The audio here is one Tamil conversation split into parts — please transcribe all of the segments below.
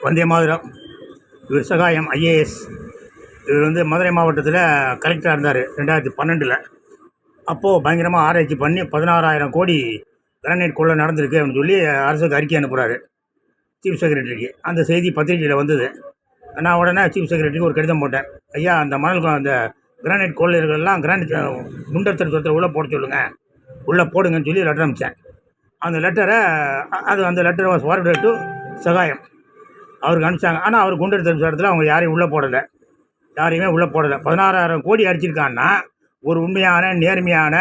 வந்தே மாதரம். இவர் சகாயம் ஐஏஎஸ். இவர் வந்து மதுரை மாவட்டத்தில் கலெக்டராக இருந்தார் 2012. அப்போது பயங்கரமாக ஆராய்ச்சி பண்ணி 16,000 கோடி கிரானைட் கொள்ளை நடந்திருக்கு அப்படின்னு சொல்லி அரசுக்கு அறிக்கை அனுப்புகிறாரு சீஃப் செக்ரட்டரிக்கு. அந்த செய்தி பத்திரிகையில் வந்தது. நான் உடனே சீஃப் செக்ரட்டரிக்கு ஒரு கடிதம் போட்டேன். ஐயா, அந்த அந்த கிரானைட் கொள்ளையர்கள்லாம் கிரானைட் குண்டர் திருத்தத்தில் உள்ளே போட சொல்லுங்கள், உள்ளே போடுங்கன்னு சொல்லி லெட்டர் அனுப்பிச்சேன். அந்த லெட்டரை அந்த லெட்டர் வாஸ் ஃபார்வர்டட் டு சகாயம். அவருக்கு அனுப்பிச்சாங்க. ஆனால் அவர் குண்டர் திருத்தத்தில் அவங்க யாரையும் உள்ளே போடலை, யாரையுமே உள்ளே போடலை. 16,000 கோடி அடிச்சிருக்கான்னா ஒரு உண்மையான நேர்மையான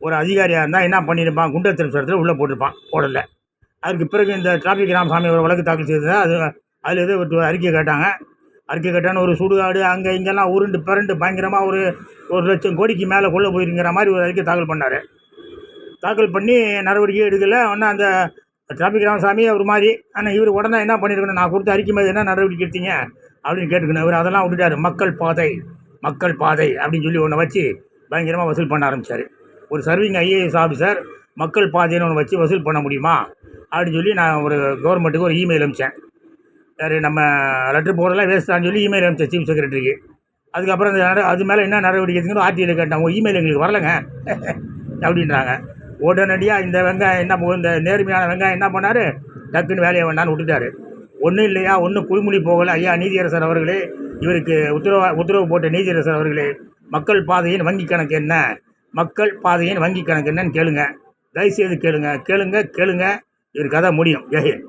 ஒரு அதிகாரியாக இருந்தால் என்ன பண்ணியிருப்பான்? குண்டர் திருத்தத்தில் உள்ளே போட்டிருப்பான், போடலை. அதுக்கு பிறகு இந்த டிராஃபிக் ராமசாமி ஒரு வழக்கு தாக்கல் செய்தது. அதில் எதோ ஒரு அறிக்கை கேட்டாங்க. அறிக்கை கேட்டான்னு ஒரு சுடுகாடு அங்கே இங்கெல்லாம் உருண்டு பிறண்டு பயங்கரமாக ஒரு லட்சம் கோடிக்கு மேலே கொள்ள போயிருங்கிற மாதிரி ஒரு அறிக்கை தாக்கல் பண்ணார். தாக்கல் பண்ணி நடவடிக்கை எடுக்கலை. ஒன்று அந்த டிராஃபிக் ராமசாமி ஒரு மாதிரி. ஆனால் இவர் உடனே என்ன பண்ணியிருக்கணும்? நான் கொடுத்த அறிக்கை மாதிரி என்ன நடவடிக்கை எடுத்தீங்க அப்படின்னு கேட்டுக்கணும். இவர் அதெல்லாம் விட்டுட்டார். மக்கள் பாதை அப்படின்னு சொல்லி ஒன்று வச்சு பயங்கரமாக வசூல் பண்ண ஆரம்பித்தார். ஒரு சர்விங் ஐஏஎஸ் ஆஃபீஸர் மக்கள் பாதைன்னு ஒன்று வச்சு வசூல் பண்ண முடியுமா அப்படின்னு சொல்லி நான் ஒரு கவர்மெண்ட்டுக்கு ஒரு இமெயில் அனுப்பிச்சேன். சரி, நம்ம லெட்ரு போகிறதெல்லாம் வேஸ்ட்டான்னு சொல்லி இமெயில் அனுப்பிச்சேன் சீஃப் செக்ரட்டரிக்கு. அதுக்கப்புறம் அது மேலே என்ன நடவடிக்கை எடுத்துக்கணும் ஆர்டிஐயில் கேட்டேன். உங்கள் இமெயில் எங்களுக்கு வரலைங்க அப்படின்றாங்க. உடனடியாக இந்த வெங்காயம் இந்த நேர்மையான வெங்காயம் என்ன பண்ணார்? டக்குன்னு வேலையை வேண்டான்னு விட்டுட்டார். ஒன்றும் இல்லையா, ஒன்றும் குழிமொழி போகலை. ஐயா நீதியரசர் அவர்களே, இவருக்கு உத்தரவு போட்ட நீதியரசர் அவர்களே, மக்கள் பாதையின் வங்கி கணக்கு என்ன, என்னன்னு கேளுங்க, தயவுசெய்து கேளுங்க. இவர் கதை முடியும். ஜெயஹிந்த்.